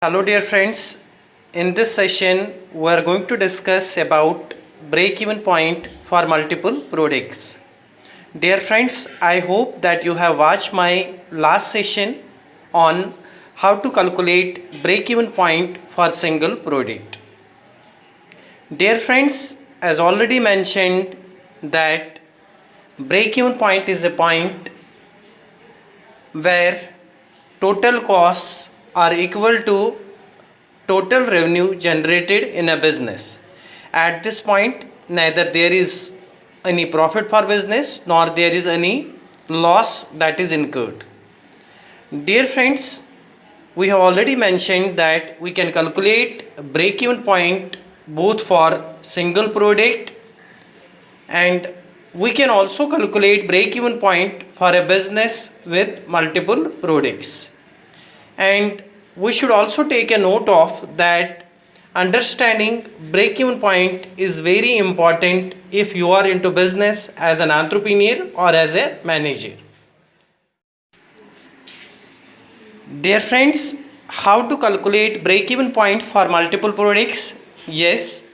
Hello dear friends, in this session we are going to discuss about break-even point for multiple products. Dear friends, I hope that you have watched my last session on how to calculate break-even point for single product. Dear friends, as already mentioned that break-even point is a point where total costs are equal to total revenue generated in a business. At this point, neither there is any profit for business nor there is any loss that is incurred. Dear friends, we have already mentioned that we can calculate break even point both for single product, and we can also calculate break even point for a business with multiple products. And we should also take a note of that understanding break even point is very important if you are into business as an entrepreneur or as a manager. Dear friends, how to calculate break even point for multiple products? Yes,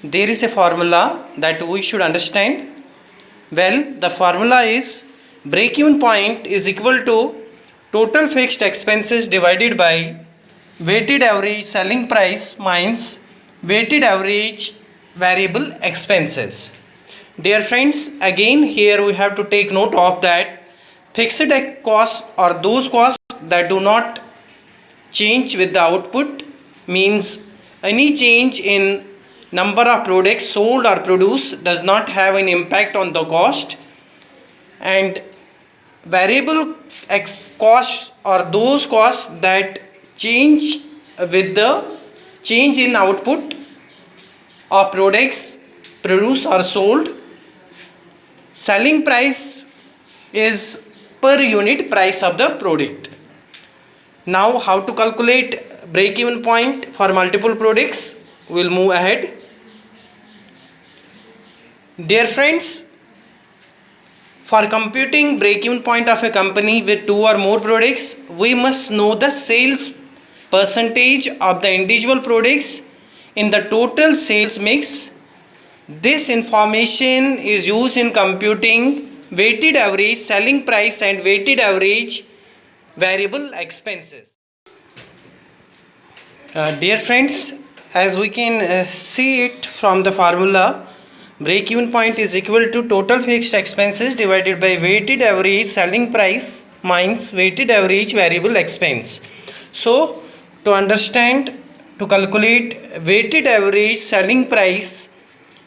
there is a formula that we should understand. Well, the formula is break even point is equal to total fixed expenses divided by weighted average selling price minus weighted average variable expenses. Dear friends, again here we have to take note of that fixed costs are those costs that do not change with the output, means any change in number of products sold or produced does not have an impact on the cost, and variable costs are those costs that change with the change in output of products produced or sold. Selling price is per unit price of the product. Now how to calculate break even point for multiple products? We'll move ahead. Dear friends, for computing break even point of a company with two or more products, we must know the sales percentage of the individual products in the total sales mix. This information is used in computing weighted average selling price and weighted average variable expenses. Dear friends, as we can see it from the formula, break even point is equal to total fixed expenses divided by weighted average selling price minus weighted average variable expense. So to understand, to calculate weighted average selling price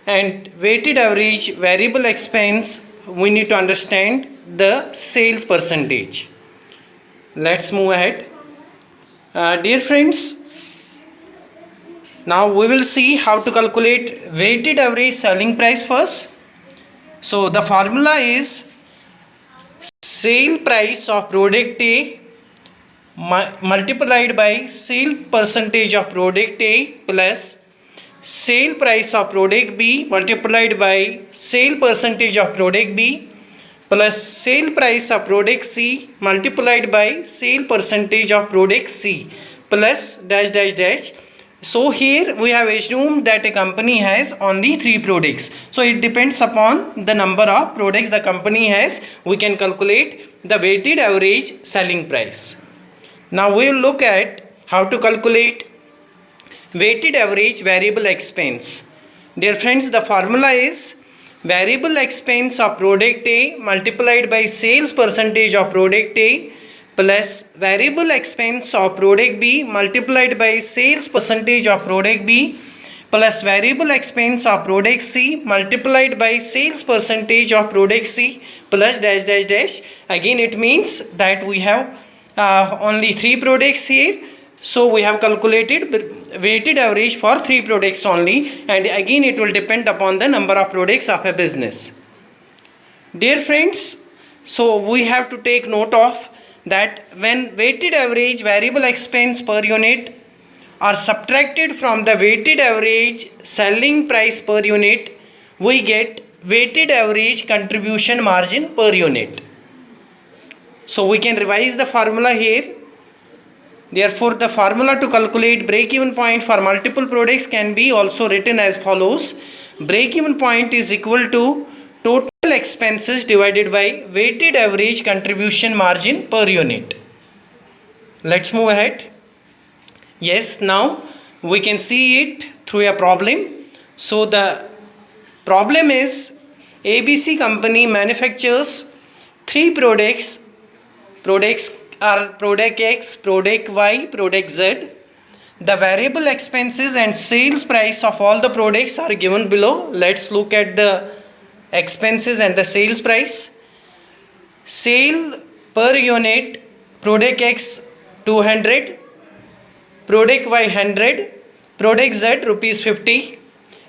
and weighted average variable expense, we need to understand the sales percentage. Let's move ahead. Dear friends, now we will see how to calculate weighted average selling price first. So the formula is sale price of product A multiplied by sale percentage of product A plus sale price of product B multiplied by sale percentage of product B plus sale price of product C multiplied by sale percentage of product C plus dash dash dash. So here we have assumed that a company has only 3 products. So it depends upon the number of products the company has. We can calculate the weighted average selling price. Now we will look at how to calculate weighted average variable expense. Dear friends, the formula is variable expense of product A multiplied by sales percentage of product A plus variable expense of product B multiplied by sales percentage of product B plus variable expense of product C multiplied by sales percentage of product C plus dash dash dash. Again it means that we have only 3 products here, so we have calculated weighted average for 3 products only, and again it will depend upon the number of products of a business. Dear friends, so we have to take note of that when weighted average variable expense per unit are subtracted from the weighted average selling price per unit, we get weighted average contribution margin per unit. So we can revise the formula here. Therefore, the formula to calculate break-even point for multiple products can be also written as follows. Break-even point is equal to total expenses divided by weighted average contribution margin per unit. Let's move ahead. Yes, now we can see it through a problem. So the problem is ABC company manufactures three products. Products are product X, product Y, product Z. The variable expenses and sales price of all the products are given below. Let's look at the expenses and the sales price. Sale per unit, product X 200, product Y 100, product Z rupees 50.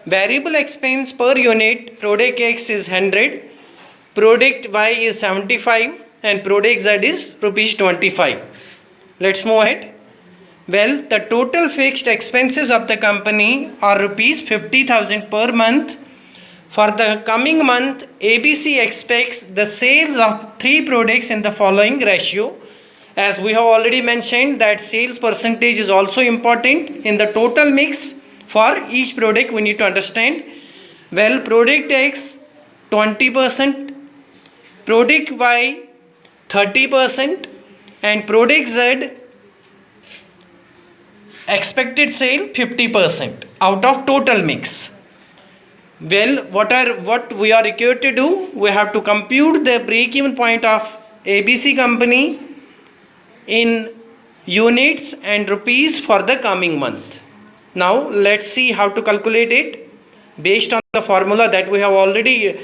Variable expense per unit, product X is 100, product Y is 75 and product Z is rupees 25. Let's move ahead. Well, the total fixed expenses of the company are rupees 50,000 per month. For the coming month, ABC expects the sales of three products in the following ratio. As we have already mentioned that sales percentage is also important in the total mix. For each product we need to understand. Well, product X 20%, product Y 30% and product Z expected sale 50% out of total mix. Well, what we are required to do, we have to compute the break even point of ABC company in units and rupees for the coming month. Now let's see how to calculate it based on the formula that we have already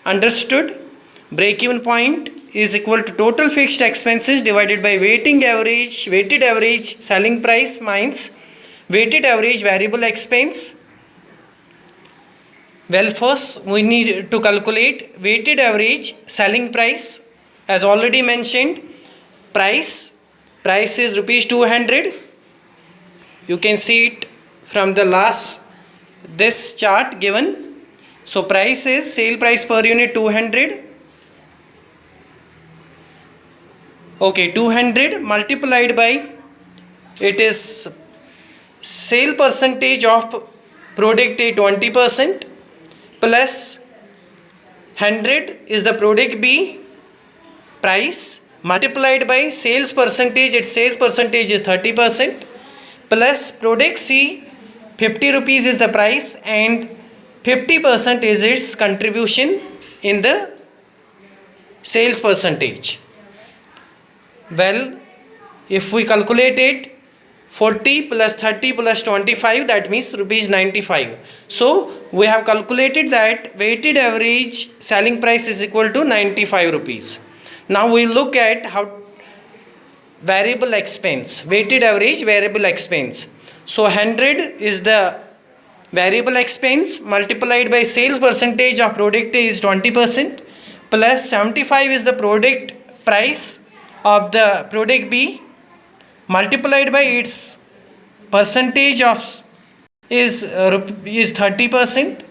understood. Break even point is equal to total fixed expenses divided by weighted average selling price minus weighted average variable expense. Well, first we need to calculate weighted average selling price. As already mentioned, price is rupees 200. You can see it from the last this chart given. So price is sale price per unit 200. Okay, 200 multiplied by it is sale percentage of product A 20% plus 100 is the product B price multiplied by sales percentage. Its sales percentage is 30% plus product C 50 rupees is the price and 50% is its contribution in the sales percentage. Well, if we calculate it, 40 plus 30 plus 25, that means rupees 95. So we have calculated that weighted average selling price is equal to 95 rupees. Now we look at how variable expense, weighted average variable expense. So 100 is the variable expense multiplied by sales percentage of product A is 20% plus 75 is the product price of the product B multiplied by its percentage of is 30%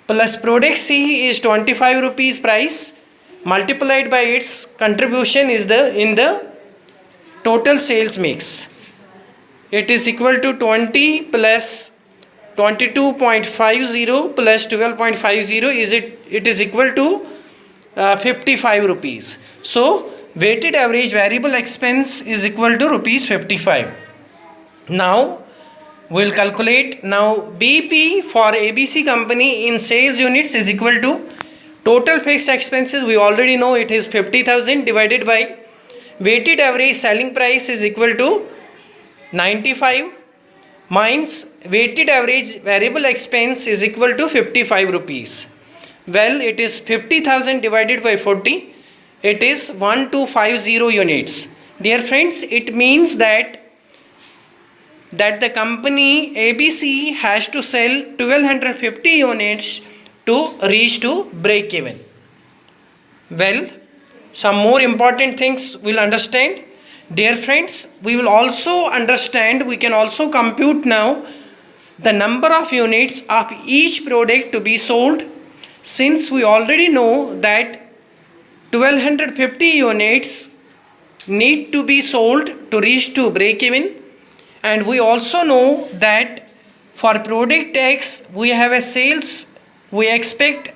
plus product C is 25 rupees price multiplied by its contribution is in the total sales mix. It is equal to 20 plus 22.50 plus 12.50 it is equal to 55 rupees. So weighted average variable expense is equal to rupees 55. Now we'll calculate. Now BP for ABC company in sales units is equal to total fixed expenses. We already know it is 50,000 divided by weighted average selling price is equal to 95 minus weighted average variable expense is equal to 55 rupees. Well, it is 50,000 divided by 40. It is 1250 units. Dear friends, it means that the company ABC has to sell 1250 units to reach to break even. Well, some more important things we'll understand. Dear friends, we will also understand, we can also compute now the number of units of each product to be sold, since we already know that 1250 units need to be sold to reach to break even. And we also know that for product X we have a sales, we expect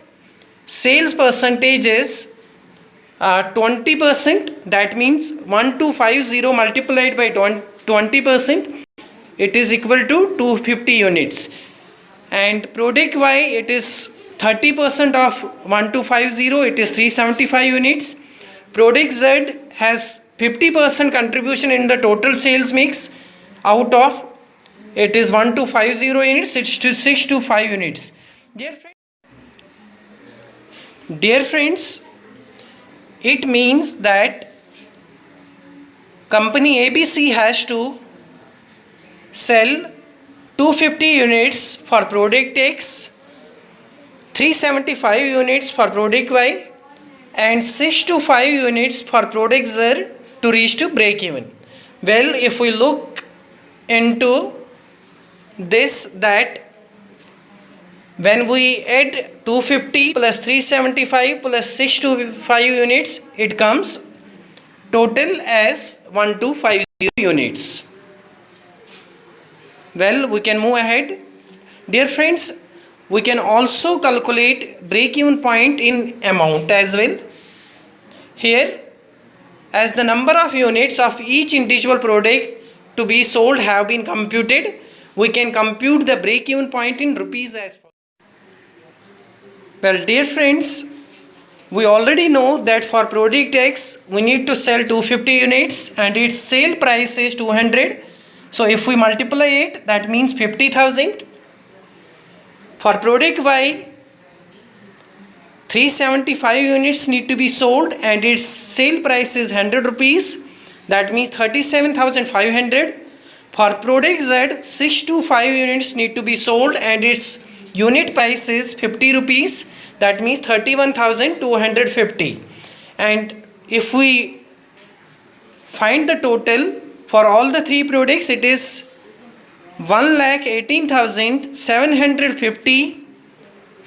sales percentage is 20%. That means 1250 multiplied by 20%, it is equal to 250 units. And product Y, it is 30% of 1250, it is 375 units. Product Z has 50% contribution in the total sales mix. Out of it is 1250 units, it's to 625 units. Dear friends, it means that company ABC has to sell 250 units for product X, 375 units for product Y, and 625 units for product Z to reach to break even. Well, if we look into this, that when we add 250 plus 375 plus 625 units, it comes total as 1250 units. Well, we can move ahead. Dear friends, we can also calculate break-even point in amount as well. Here, as the number of units of each individual product to be sold have been computed, we can compute the break-even point in rupees as follows. Well, dear friends, we already know that for product X we need to sell 250 units and its sale price is 200. So if we multiply it, that means 50,000. For product Y, 375 units need to be sold and its sale price is 100 rupees. That means 37,500. For product Z, 625 units need to be sold and its unit price is 50 rupees. That means 31,250. And if we find the total for all the three products, it is 1,18,750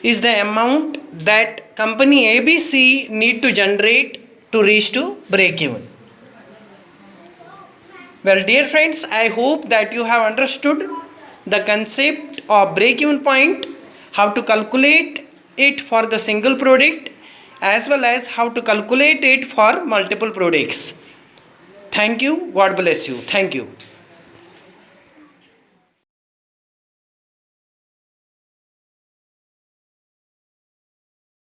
is the amount that company ABC need to generate to reach to break even. Well, dear friends, I hope that you have understood the concept of break even point, how to calculate it for the single product as well as how to calculate it for multiple products. Thank you. God bless you. Thank you.